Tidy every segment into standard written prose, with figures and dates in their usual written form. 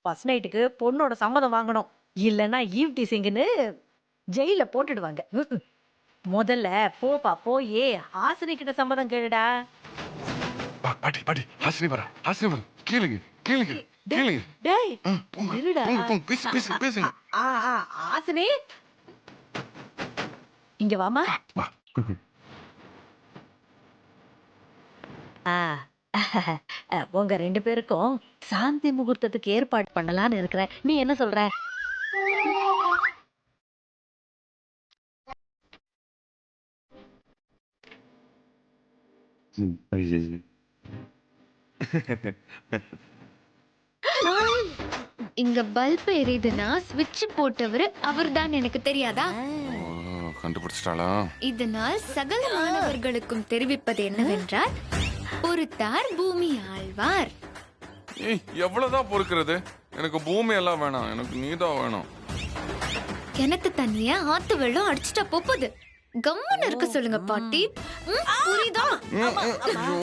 First நைட்டுக்கு பொண்ணோட சம்மதம் வாங்கணும். இல்லன்னா ஈவ் டீசிங்ன்னு ஜெயில்ல போட்டுடுவாங்க. முதல்ல போப்பா போயி ஹாசினி கிட்ட சம்மதம் கேளுடா. பாட்டி பாட்டி ஹாசினி வரா, ஹாசினி வரா. கேளுங்க கேளுங்க கேளுங்க. டேய் போங்க இருடா. போங்க போங்க, பேசு பேசு பேசுங்க. ஆ ஆ ஹாசினி இங்க வாமா. வா. ஆ உங்க 2 பேருக்கும் சாந்தி முகூர்த்தத்துக்கு ஏற்பாடு பண்ணலாம்னு இருக்கிறேன். நீ என்ன சொல்ற? ஐயையோ. இங்க பல்ப் எரியுதுன்னா ஸ்விட்ச் போட்டவர் அவர்தான் எனக்கு தெரியாதா? கண்டுபிடிச்சிட்டாளா? இதனால் சகல மாணவர்களுக்கும் தெரிவிப்பது என்னவென்றால் பொறுத்தார் பூமி ஆழ்வார். ஏய், எவ்வளவுதான் பொறுக்கிறது? எனக்கு பூமி எல்லாம் வேணாம், எனக்கு நீதான் வேணும். கிணத்து தண்ணிய ஆத்து வெள்ளம் அடிச்சுட்டா போகுது. கம்முன்னு இருக்க சொல்லுங்க பாட்டி. புரியுதா? ஐயோ.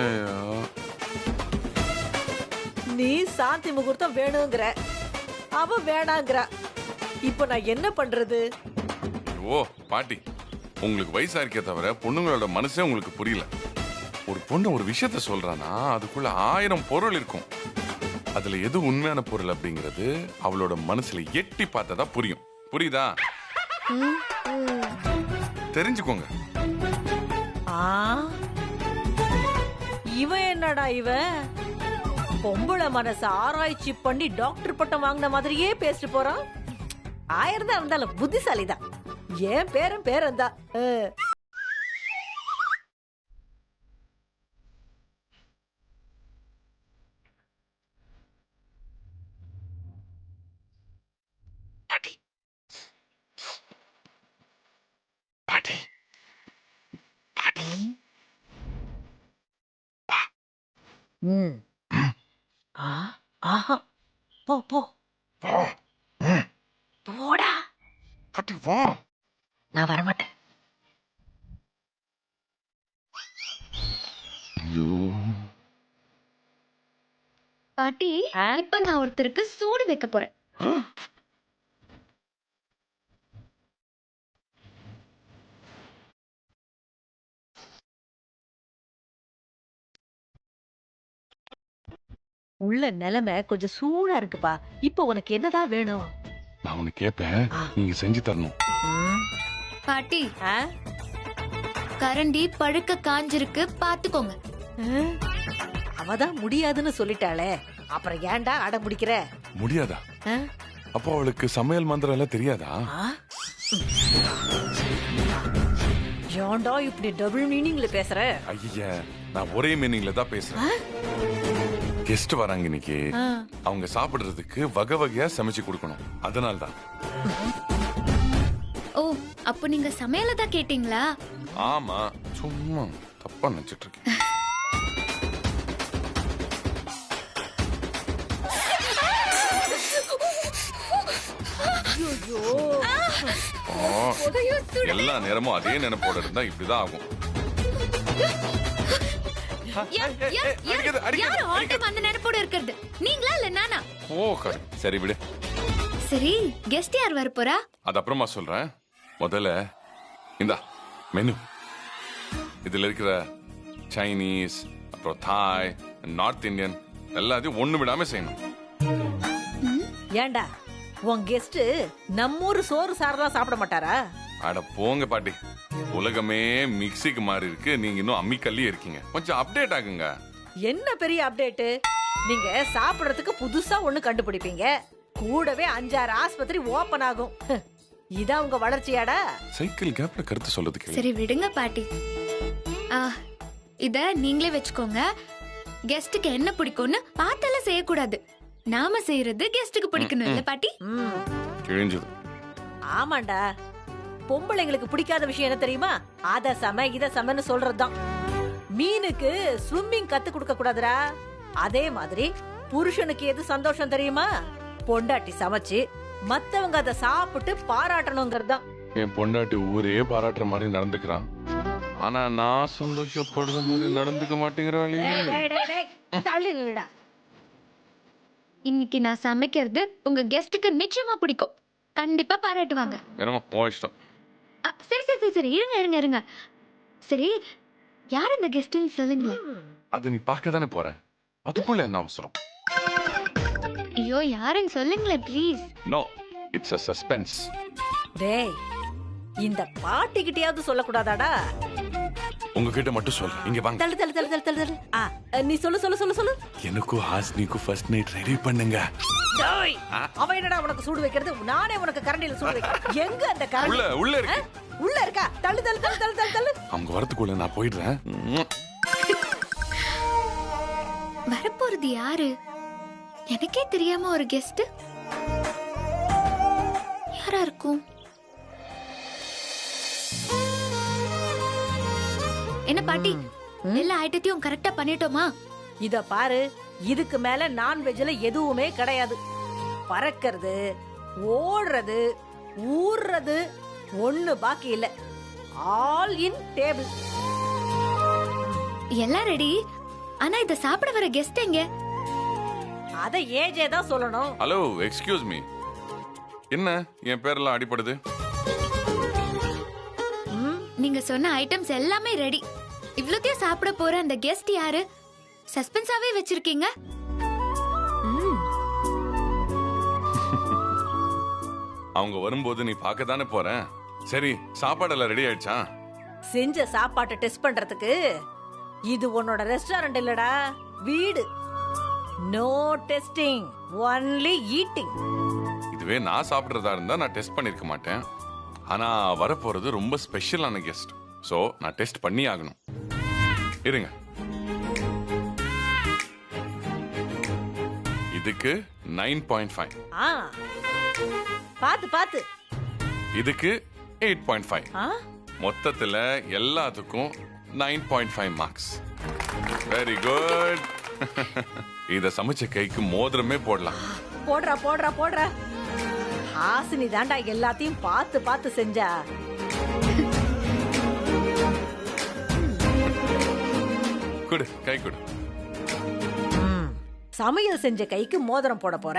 ஐயோ. நீ சாந்தி முகூர்த்தம் வேணுங்கிற, அவ வேணாங்கிற. இப்ப நான் என்ன பண்றது? ஓ பாட்டி, உங்களுக்கு வயசா இருக்கே தவிர பொண்ணுங்களோட மனசே உங்களுக்கு புரியல. ஒரு பொண்ணு ஒரு விஷயத்த சொல்றானா அதுக்குள்ள 1000 பொருள் இருக்கும். அதுல எது உண்மையான பொருள் அப்படிங்கிறது அவளோட மனசுல எட்டி பார்த்ததா புரியும். புரியுதா? தெரிஞ்சுக்கோங்க. ஆ இவன் என்னடா இவன் பொம்பளை மனச ஆராய்ச்சி பண்ணி டாக்டர் பட்டம் வாங்கின மாதிரியே பேசிட்டு போறான். 1000 தான் இருந்தாலும் புத்திசாலிதான். ஏன் பேரன் பேரன் தான். பாட்டி பாட்டி பாட்டி. ம். ஆ ஆஹா போ போ வா. ம். போடா. பாட்டி வா. நான் வரமாட்டேன். ஐயோ. பாட்டி ஆ? இப்ப நான் ஒருத்தருக்கு சூடு வைக்க போறேன். உள்ள நிலைமை கொஞ்சம் சூடா இருக்குப்பா. இப்ப உனக்கு என்னதான் வேணும்? நான் உனக்கு கேட்பேன், நீங்க செஞ்சு தரணும். பாட்டி ஆ? கரண்டி பழுக்க காஞ்சிருக்கு பாத்துக்கோங்க. அவதான் முடியாதுன்னு சொல்லிட்டாளே, அப்புறம் ஏன்டா அடம் பிடிக்கிற? முடியாதா? ஆ? அப்போ அவளுக்கு சமையல் மந்திரம் எல்லாம் தெரியாதா? ஆ? ஏன்டா இப்படி டபுள் மீனிங்ல பேசுற? ஐயா, நான் ஒரே மீனிங்ல தான் பேசுறேன். கெஸ்ட் வராங்க இன்னைக்கு. ஆ. அவங்க சாப்பிடுறதுக்கு வகை வகையா சமைச்சு கொடுக்கணும். அதனால தான். ஓ அப்போ நீங்க சமையல தான் கேட்டீங்களா? ஆமா, சும்மா தப்பா நினைச்சிட்டு இருக்கேன். ஆ, எல்லா நேரமும் அதே நினைப்போட இருந்தா இப்படிதான் ஆகும். அடிக்காத, அடிக்காத, யாரு ஆல் அடிக்காத. டைம் அந்த நினைப்போட இருக்கிறது? நீங்களா இல்ல நானா? ஓ கரு. சரி விடு, சரி கெஸ்ட் யார் வர போறா? அது அப்புறமா சொல்றேன். முதல்ல இந்தா மெனு. இதுல இருக்கிற சைனீஸ், அப்புறம் தாய், நார்த் இந்தியன் எல்லாத்தையும் ஒண்ணு விடாம செய்யணும். ஏன்டா உன் கெஸ்ட் நம்மூர் சோறு சாரெல்லாம் சாப்பிட மாட்டாரா? அட போங்க பாட்டி, உலகமே மிக்சிக்கு மாறி இருக்கு, நீங்க இன்னும் அம்மிக்கல்லே இருக்கீங்க. கொஞ்சம் அப்டேட் ஆகுங்க. என்ன பெரிய அப்டேட்? நீங்க சாப்பிடறதுக்கு புதுசா ஒண்ணு கண்டுபிடிப்பீங்க, கூடவே 5-6 ஆஸ்பத்திரி ஓபன் ஆகும். இதான் உங்க வளர்ச்சியாடா? சைக்கிள் கேப்ல கருத்து சொல்றதுக்கு சரி விடுங்க பாட்டி. ஆ, இத நீங்களே வச்சுக்கோங்க. கெஸ்டுக்கு என்ன பிடிக்கும்னு பார்த்தால செய்யக்கூடாது. நாம செய்யறது கெஸ்டுக்கு பிடிக்கணும் இல்ல பாட்டி? ம். கிழிஞ்சது. ஆமாண்டா, பொம்பளைங்களுக்கு பிடிக்காத விஷயம் என்ன தெரியுமா? அத சம இத சமன்னு சொல்றதுதான். மீனுக்கு ஸ்விம்மிங் கத்து கொடுக்க கூடாதுடா. அதே மாதிரி புருஷனுக்கு எது சந்தோஷம் தெரியுமா? பொண்டாட்டி சமைச்சு மத்தவங்க அதை சாப்பிட்டு பாராட்டணுங்கிறதுதான். என் பொண்டாட்டி ஊரே பாராட்டுற மாதிரி நடந்துக்கிறான். ஆனா நான் சந்தோஷப்படுற மாதிரி நடந்துக்க மாட்டேங்கிறாளே. தள்ளி நில்லுடா. இன்னைக்கு நான் சமைக்கிறது உங்க கெஸ்ட்டுக்கு நிச்சயமா பிடிக்கும். கண்டிப்பா பாராட்டுவாங்க. என்னமா போ இஷ்டம். சரி சரி சரி சரி இருங்க இருங்க இருங்க. சரி, யார் இந்த கெஸ்ட்னு சொல்லுங்க. அது நீ பார்க்க தானே போற, அதுக்குள்ள என்ன அவசரம்? ஐயோ, யாருன்னு சொல்லுங்களேன் please. No, it's a suspense. டேய், இந்த பாட்டிக்கிட்டயாவது சொல்லக்கூடாதாடா? உங்ககிட்ட மட்டும் சொல்ல. இங்க வாங்க. தள்ளு தள்ளு தள்ளு தள்ளு தள்ளு. நீ சொல்லு சொல்லு சொல்லு சொல்லு. எனக்கும் ஹாஸ்னிக்கும் ஃபர்ஸ்ட் நைட் ரெடி பண்ணுங்க. டேய், அவ என்னடா உனக்கு சூடு வைக்கிறது? நானே உனக்கு கரண்டில சூடு வைக்கிறேன். எங்க அந்த கரண்டி? உள்ள இருக்கு. உள்ள இருக்கா? தள்ளு தள்ளு தள்ளு தள்ளு தள்ளு தள்ளு. அவங்க வரதுக்குள்ள நான் போயிடுறேன். வரப்போறது யாரு? எனக்கே தெரியாம ஒரு கெஸ்ட் யாரா இருக்கும்? என்ன பாட்டி, எல்லா ஐட்டத்தையும் கரெக்டா பண்ணிட்டோமா? இத பாரு, இதுக்கு மேல நான்வெஜ்ல எதுவுமே கிடையாது. பறக்கிறது, ஓடுறது, ஊர்றது ஒண்ணு பாக்கி இல்ல. All in table. எல்லாம் ரெடி. ஆனா இத சாப்பிட வர கெஸ்ட் எங்க? அத ஏஜே தான் சொல்லணும். Hello, excuse me. என்ன என் பேரெல்லாம் அடிபடுது? நீங்க சொன்ன ஐட்டம்ஸ் எல்லாமே ரெடி. இவ்ளோத்தையும் சாப்பிட போற அந்த கெஸ்ட் யாரு? சஸ்பென்ஸாவே வச்சிருக்கீங்க. அவங்க வரும்போது நீ பார்க்க தானே போறேன். சரி, சாப்பாடெல்லாம் ரெடி ஆயிடுச்சா? செஞ்ச சாப்பாட்டை டெஸ்ட் பண்றதுக்கு இது உன்னோட ரெஸ்டாரண்ட் இல்லடா, வீடு. No testing, only eating. இதுவே நான் சாப்பிடுறதா இருந்தா நான் டெஸ்ட் பண்ணிருக்க மாட்டேன். ஆனா வரப்போறது ரொம்ப ஸ்பெஷலான கெஸ்ட், சோ நான் டெஸ்ட் பண்ணி ஆகணும். இருங்க. இதுக்கு 9.5. பாத்து பாத்து. இதுக்கு 8.5. மொத்தத்துல எல்லாத்துக்கும் 9.5 மார்க்ஸ். Very good. இத சமைச்ச கைக்கு மோதிரமே போடலாம். போடுறா போடுறா போடுறா. ஹாசினி தாண்டா எல்லாத்தையும் பார்த்து பார்த்து செஞ்சா. குடு, கை குடு. சமையல் செஞ்ச கைக்கு மோதிரம் போட போற.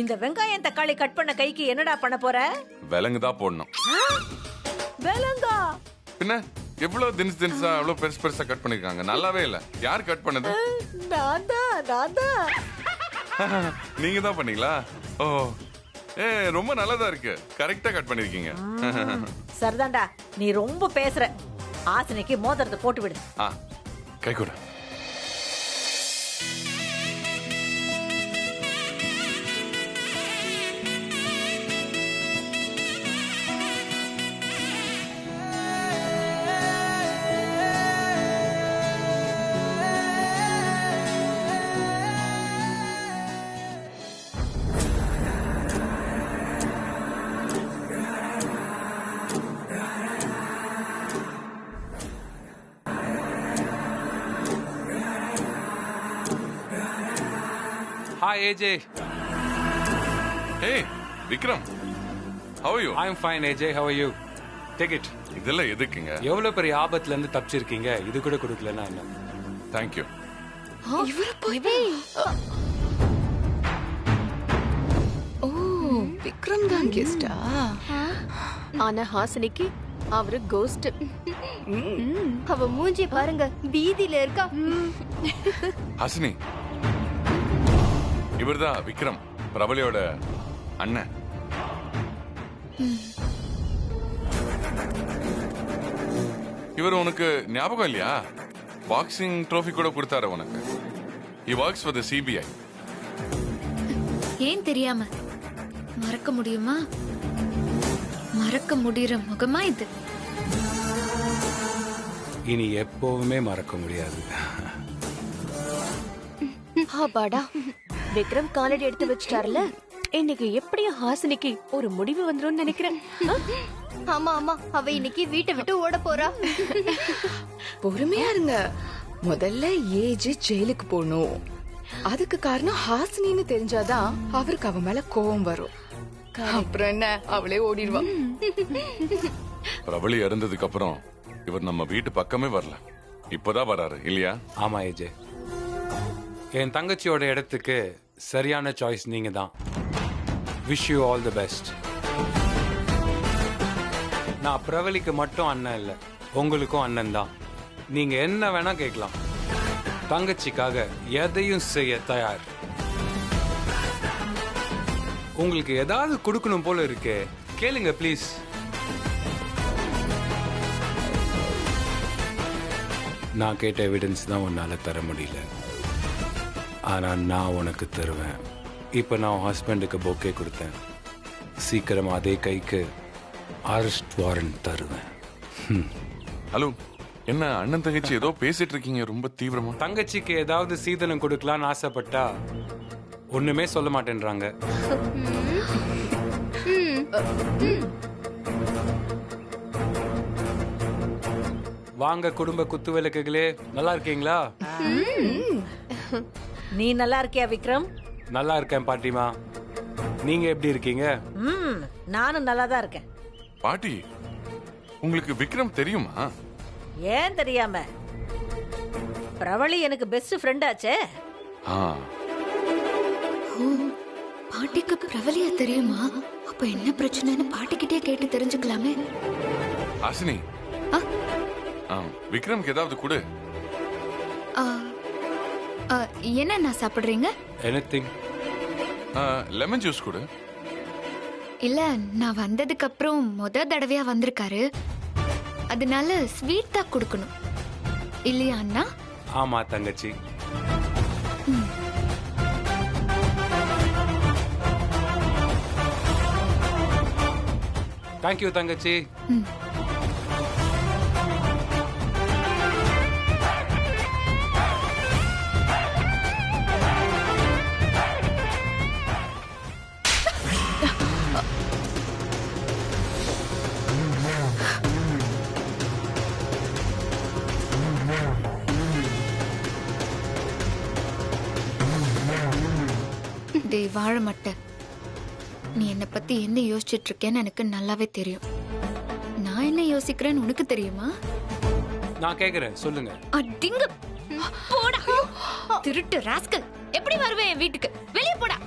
இந்த வெங்காயம் தக்காளி கட் பண்ண கைக்கு என்னடா பண்ண போற? விலங்கு தான் போடணும். விலங்கா? பின்ன எவ்வளவு தினசா அவ்வளவு பெருசு பெருசா கட் பண்ணிருக்காங்க. நல்லாவே இல்ல. யார் கட் பண்ணது? நீங்க தான் பண்ணீங்களா? ஓ, ரொம்ப நல்லதா இருக்கு. கரெக்டா கட் பண்ணிருக்கீங்க. சரிதான்டா, நீ ரொம்ப பேசுற. ஆசனைக்கு மோதிரத்தை போட்டு விடு. கை கூட. Hi AJ. Hey, Vikram. How are you? I'm fine AJ. How are you? Take it. இதெல்லாம் எதுக்குங்க? எவ்வளவு பெரிய ஆபத்துல இருந்து தப்பிச்சிருக்கீங்க. இது கூட கொடுக்கலனா என்ன? Thank you. இவரு போய் ஓ, விக்ரம் தான் கெஸ்டா? ஆனா ஹாசினிக்கு அவரு கோஸ்ட். அவ மூஞ்சி பாருங்க, பீதியில இருக்கா. ஹாசினி, இவர்தான் விக்ரம், பிரபலியோட அண்ணன். இவர் உனக்கு ஞாபகம் இல்லையா? பாக்ஸிங் ட்ரோஃபி கூட கொடுத்தாரு உனக்கு. He works for the CBI. ஏன் தெரியாம? மறக்க முடியுமா? மறக்க முடியற முகமா இது? இனி எப்பவுமே மறக்க முடியாது. பாடா, விக்ரம் காலடி எடுத்து வச்சிட்டாருல. இன்னைக்கு எப்படியும் ஹாசினிக்கு ஒரு முடிவு வந்துரும் நினைக்கிறேன். ஆமா ஆமா, அவ இன்னைக்கு வீட்டை விட்டு ஓட போறா. பொறுமையா இருங்க. முதல்ல ஏஜி ஜெயிலுக்கு போகணும். அதுக்கு காரணம் ஹாசினின்னு தெரிஞ்சாதான் அவருக்கு அவ மேல கோவம் வரும். அப்புறம் என்ன, அவளே ஓடிடுவா. பிரபலி இறந்ததுக்கு அப்புறம் இவர் நம்ம வீட்டு பக்கமே வரல. இப்பதான் வராரு இல்லையா? ஆமா ஏஜே. என் தங்கச்சியோட இடத்துக்கு சரியான சாய்ஸ் நீங்க தான். Wish you all the best. நான் பிரவலிக்கு மட்டும் அண்ணன் இல்லை, உங்களுக்கும் அண்ணன் தான். நீங்க என்ன வேணா கேட்கலாம். தங்கச்சிக்காக எதையும் செய்ய தயார். உங்களுக்கு ஏதாவது கொடுக்கணும் போல இருக்கே, கேளுங்க ப்ளீஸ். நான் கேட்ட எவிடன்ஸ் தான் உன்னால தர முடியல, ஆனா நான் உனக்கு தருவேன். இப்ப நான் ஹஸ்பண்டுக்கு பொக்கே கொடுத்தேன், சீக்கிரம் அதே கைக்கு அரெஸ்ட் வாரண்ட் தருவேன். ஹலோ, என்ன அண்ணன் தங்கச்சி ஏதோ பேசிட்டு இருக்கீங்க ரொம்ப தீவிரமா? தங்கச்சிக்கு ஏதாவது சீதனம் கொடுக்கலான்னு ஆசைப்பட்டா ஒண்ணுமே சொல்ல மாட்டேன்றாங்க. வாங்க குடும்ப குத்து விளக்குகளே, நல்லா இருக்கீங்களா? நீ நல்லா இருக்கியா விக்ரம்? நல்லா இருக்கேன் பாட்டிமா, நீங்க எப்படி இருக்கீங்க? நானும் நல்லா தான் இருக்கேன். பாட்டி, உங்களுக்கு விக்ரம் தெரியுமா? ஏன் தெரியாம? பிரவளி எனக்கு பெஸ்ட் ஃப்ரெண்ட் ஆச்சே. ஆ, பாட்டிக்கு பிரவலியா தெரியுமா? அப்ப என்ன பிரச்சனைன்னு பாட்டிக்கிட்டே கேட்டு தெரிஞ்சுக்கலாமே. ஹாசினி, விக்ரம்க்கு ஏதாவது கொடு. ஆ, ஆ, என்ன நான் சாப்பிடுறீங்க? எனிதிங். லெமன் ஜூஸ் கொடு. இல்ல, நான் வந்ததுக்கு அப்புறம் தடவையா வந்திருக்காரு, அதனால ஸ்வீட் தான் கொடுக்கணும் இல்லையா அண்ணா? ஆமா தங்கச்சி. தேங்க்யூ தங்கச்சி. டேய் வாழ மாட்டேன், நீ என்னை பத்தி என்ன யோசிச்சுட்டு இருக்கேன்னு எனக்கு நல்லாவே தெரியும். நான் என்ன யோசிக்கிறேன்னு உனக்கு தெரியுமா? நான் கேக்குறேன், சொல்லுங்க. அடிங்க போடா திருட்டு ராஸ்கல். எப்படி வருவேன் என் வீட்டுக்கு? வெளியே போடா.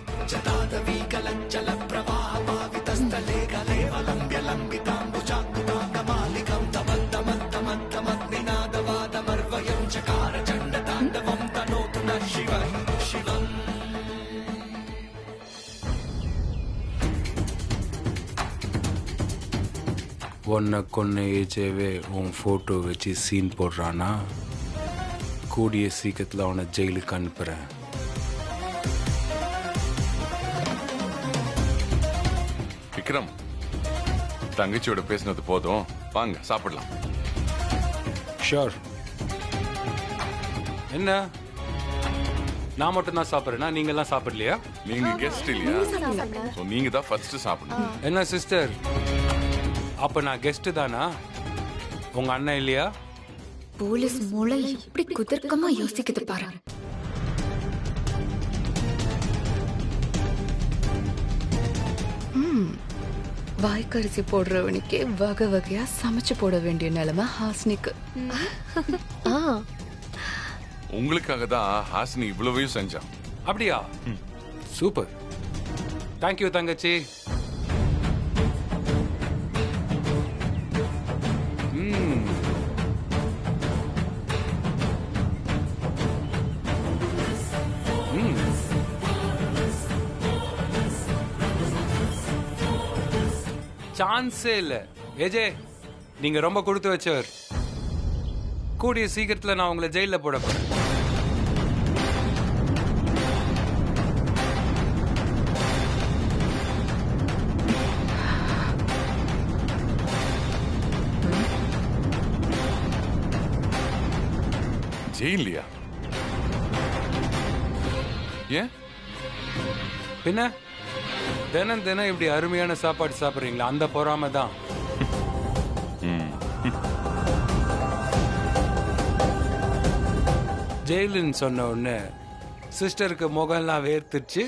உன்னை கொன்ன ஏஜேவே உன் ஃபோட்டோ வச்சு சீன் போடுறானா? கூடிய சீக்கிரத்தில் அவனை ஜெயிலுக்கு அனுப்புகிறேன். விக்ரம், தங்கச்சியோட பேசினது போதும், வாங்க சாப்பிடலாம். ஷோர். என்ன நான் மட்டும் தான் சாப்பிட்றேன்னா நீங்கெல்லாம் சாப்பிடலையா? நீங்க கெஸ்ட் இல்லையா? So, நீங்க தான் ஃபர்ஸ்ட் சாப்பிடணும். என்ன சிஸ்டர், அப்ப நான் கெஸ்ட் தானா? உங்க அண்ணன் இல்லையா? போலீஸ் மூளை எப்படி குதர்க்கமா யோசிக்குது பாரு. வாய்க்கரிசி போடுறவனுக்கே வகை வகையா சமைச்சு போட வேண்டிய நிலைமை ஹாஸ்னிக்கு. உங்களுக்காக தான் ஹாசினி இவ்வளவையும் செஞ்சான். அப்படியா? சூப்பர். தேங்க்யூ தங்கச்சி. சான்ஸே இல்ல. ஏஜே, நீங்க ரொம்ப கொடுத்து வச்சவர். கூடிய சீக்கிரத்துல நான் உங்களை ஜெயில போட போறேன். ஜெயிலியா? ஏன்? பின்ன தினம் தினம் இப்படி அருமையான சாப்பாடு சாப்பிடுறீங்களா, அந்த பொறாம தான். ஜெயிலுன்னு சொன்ன உடனே சிஸ்டருக்கு முகம்லாம் வேர்த்துச்சு.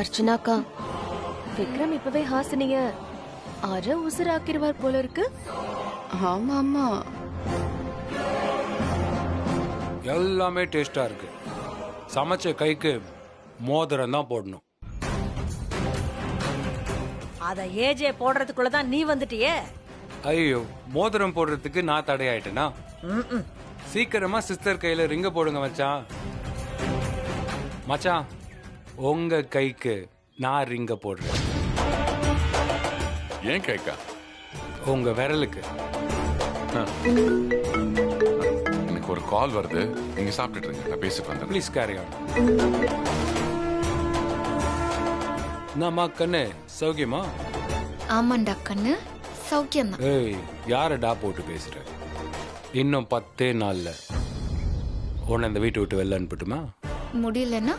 அர்ச்சனாக்கா, விக்ரம் இப்பவே ஹாசினிய அரை உசுராக்கிடுவார் போல இருக்கு. ஆமா ஆமா. எல்லாமே டேஸ்டா இருக்கு. சமைச்ச கைக்கு மோதிரம் தான் போடணும். அத ஏஜே போடுறதுக்குள்ளதான் நீ வந்துட்டியே. ஐயோ, மோதிரம் போடுறதுக்கு நான் தடையாயிட்டேனா? ம்ம். சீக்கிரமா சிஸ்டர் கையில ரிங்க போடுங்க மச்சான். மச்சான், உங்க கைக்கு நான் ரிங்க போடுறேன். ஏன் கைக்கா? உங்க விரலுக்கு. எனக்கு ஒரு கால் வருது, நீங்க சாப்பிட்டுட்டு இருங்க, நான் பேசிட்டு வந்தேன். Please carry on. என்னம்மா கண்ணு, சௌக்கியமா? ஆமாண்டா கண்ணு, சௌக்கியம் தான். ஏய், யாரடா போட்டு பேசுற? இன்னும் 10 நாள்ல உன்னை இந்த வீட்டை விட்டு வெளில அனுப்பட்டுமா? முடியலன்னா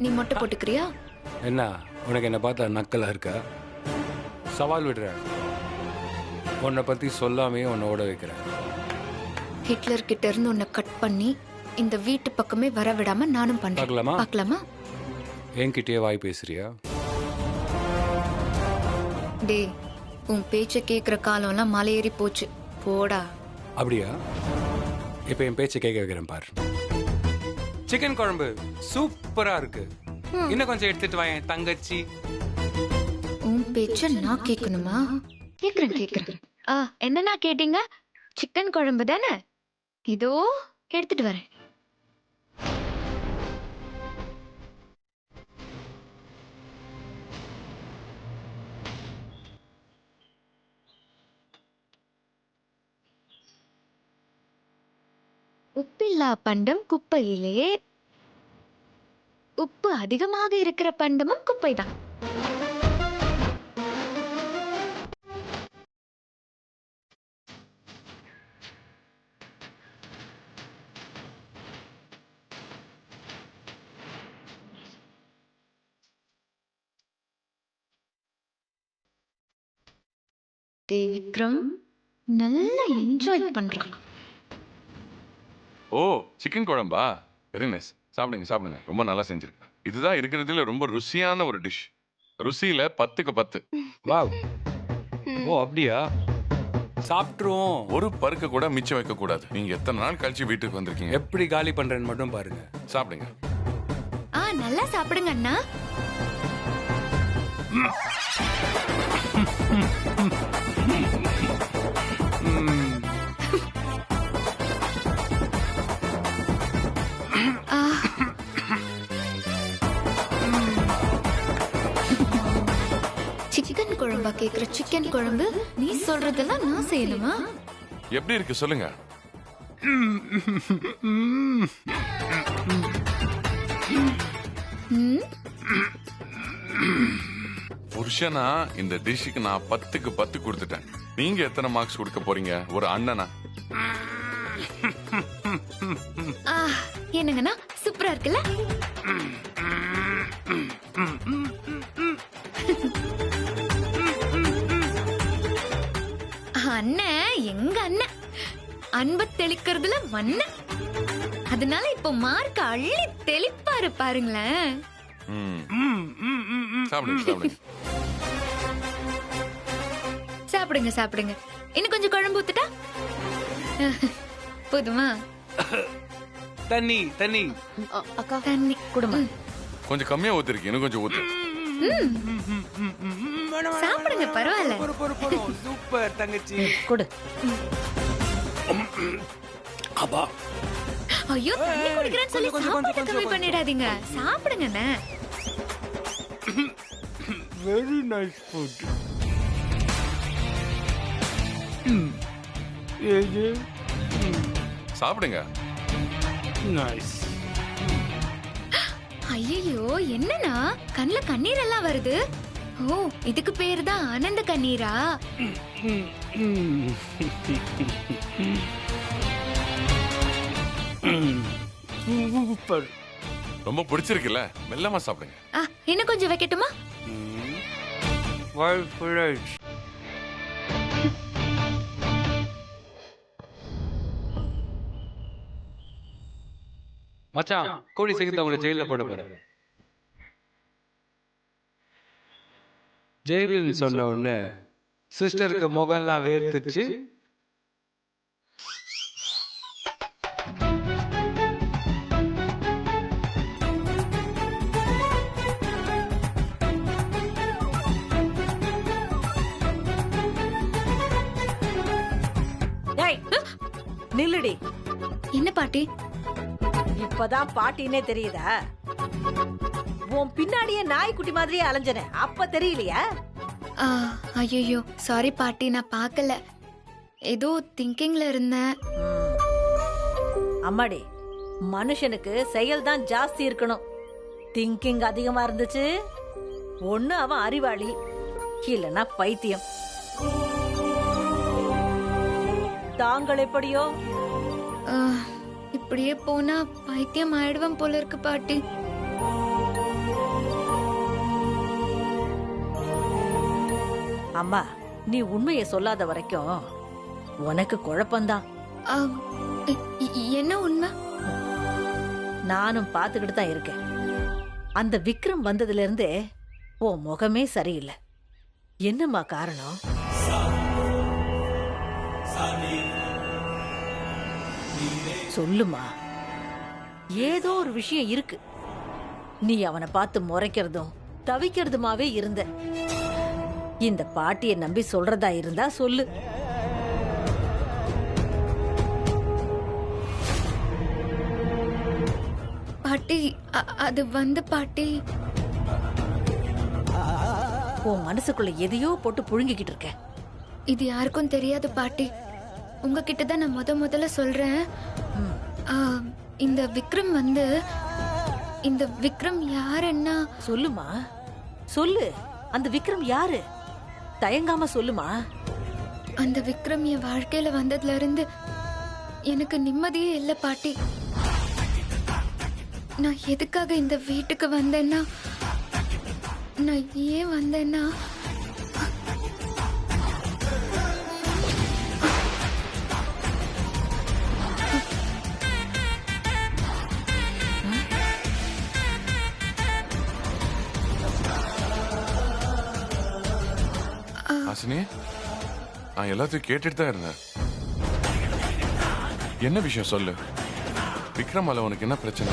நீ மொட்டை போட்டுக்கிறியா? என்ன, உனக்கு என்ன பார்த்தா நக்கலா இருக்கா? சவால் விடுறேன். உன்னை பத்தி சொல்லாமே உன்னை ஓட வைக்கிறேன். ஹிட்லர் கிட்ட இருந்து உன்னை கட் பண்ணி இந்த வீட்டு பக்கமே வர விடாம நானும் பண்றேன். பார்க்கலாமா? பார்க்கலாமா? என்கிட்டயே வாய் பேசுறியா? டே, உன் பேச்ச கேக்குற காலம்லாம் மலையேறி போச்சு. போடா. அப்படியா? இப்ப என் பேச்சை கேட்க வைக்கிறேன் பாரு. சிக்கன் குழம்பு சூப்பரா இருக்கு. இன்னும் கொஞ்சம் எடுத்துட்டு வா என் தங்கச்சி. உன் பேச்ச நான் கேட்கணுமா? கேக்குறேன். என்னன்னா கேட்டீங்க? சிக்கன் குழம்பு தானே? இதோ எடுத்துட்டு வரேன். உப்பில்லா பண்டம் குப்பையிலே, உப்பு அதிகமாக இருக்கிற பண்டமும் குப்பைதான். விக்ரம் நல்லா என்ஜாய் பண்றான். ஓ, சிக்கன் குழம்பா? Very nice. சாப்பிடுங்க சாப்பிடுங்க, ரொம்ப நல்லா செஞ்சிருக்கேன். இதுதான் இருக்கிறதுல ரொம்ப ருசியான ஒரு டிஷ். ருசியில 10க்கு 10. வாவ். ஓ அப்படியா? சாப்பிட்டுருவோம். ஒரு பருக்க கூட மிச்சம் வைக்க கூடாது. நீங்க எத்தனை நாள் கழிச்சு வீட்டுக்கு வந்திருக்கீங்க? எப்படி காலி பண்றேன்னு மட்டும் பாருங்க. சாப்பிடுங்க. நல்லா சாப்பிடுங்க அண்ணா. சிக்கன் குழம்பா கேக்குற? சிக்கன் குழம்பு நீ சொல்றதெல்லாம் நான் செய்யணுமா? எப்படி இருக்கு சொல்லுங்க. புருஷனா இந்த டிஷ்ஷுக்கு நான் 10க்கு 10 கொடுத்துட்டேன். நீங்க எத்தனை மார்க்ஸ் கொடுக்க போறீங்க ஒரு அண்ணனா? என்னங்கண்ணா, சூப்பரா இருக்குல்ல? அண்ணன் எங்க அண்ணன் அன்ப தெளிக்கிறதுல வண்ண. அதனால இப்ப மார்க் அள்ளி தெளிப்பாரு பாருங்களேன். சாப்பிடுங்க சாப்பிடுங்க. சாப்பிடுங்க சாப்பிடுங்க. இன்னும் கொஞ்சம் குழம்பு ஊத்துட்டா போதுமா? தண்ணி தண்ணி அக்கா தண்ணி குடுமா. கொஞ்சம் கம்மியா ஊத்திருக்கு, இன்னும் கொஞ்சம் ஊத்து. சாப்பிடுங்க, பரவாயில்ல. சூப்பர் தங்கச்சி. குடு. அப்பா. ஐயோ, தண்ணி குடிக்கிறேன்னு சொல்லி சாப்பாடு கம்மி பண்ணிடாதீங்க. சாப்பிடுங்கண்ணே. Very nice food. சாப்பிடுங்க. நைஸ். ஐயோ, என்னன்னா கண்ணுல கண்ணீர் எல்லாம் வருது? ஓ, இதுக்கு பேரு தான் ஆனந்த கண்ணீரா? சூப்பர். ரொம்ப பிடிச்சிருக்குல்ல, மெல்லமா சாப்பிடுங்க. இன்னும் கொஞ்சம் வைக்கட்டுமா? மச்சான், கோடி சீக்கிரத்தை உங்களை ஜெயில போட போறேன். ஜெயிலில் சொன்ன உடனே சிஸ்டருக்கு முகம்லாம் வேர்த்துச்சு, ஏய், நில்லுடி. என்ன பாட்டி? இப்பதான் பாட்டினே தெரியுதா? உன் பின்னாடியே நாய்க்குட்டி மாதிரியே அலைஞ்சனே, அப்ப தெரியலையா? ஐயோ சாரி பாட்டி, நான் பார்க்கல. ஏதோ திங்கிங்ல இருந்தேன். அம்மாடி, மனுஷனுக்கு செயல் தான் ஜாஸ்தி இருக்கணும். திங்கிங் அதிகமா இருந்துச்சு, ஒண்ணு அவன் அறிவாளி, இல்லனா பைத்தியம். தாங்கள் எப்படியோ? இப்படியே போனா பைத்தியம் ஆயிடுவேன் போல இருக்கு பாட்டி. அம்மா, நீ உண்மையை சொல்லாத வரைக்கும் உனக்கு குழப்பம்தான். என்ன உண்மை? நானும் பாத்துக்கிட்டு தான் இருக்கேன். அந்த விக்ரம் வந்ததுல இருந்தே உன் முகமே சரியில்லை. என்னம்மா காரணம்? சொல்லுமா. ஏதோ ஒரு விஷயம் இருக்கு. நீ அவனை பார்த்து முறைக்கிறதும் தவிக்கிறதுமாவே இருந்த. இந்த பாட்டியை நம்பி சொல்றதா இருந்தா சொல்லு. பாட்டி அது வந்து பாட்டி, உன் மனசுக்குள்ள எதையோ போட்டு புழுங்கிக்கிட்டு இருக்க. இது யாருக்கும் தெரியாது பாட்டி. உங்ககிட்ட தான் நான் முதல்ல சொல்றேன். இந்த விக்ரம் வந்து, இந்த விக்ரம் யாருன்னா? சொல்லுமா, சொல்லு. அந்த விக்ரம் யாரு? தயங்காம சொல்லுமா. அந்த விக்ரம் என் வாழ்க்கையில வந்ததுல இருந்து எனக்கு நிம்மதியே இல்ல பாட்டி. நான் எதுக்காக இந்த வீட்டுக்கு வந்தேன்னா, நான் ஏன் வந்தேன்னா, ஹாசினி, நான் எல்லாத்தையும் கேட்டுட்டு தான் இருந்தேன். என்ன விஷயம் சொல்லு. விக்ரம் மேல உனக்கு என்ன பிரச்சனை?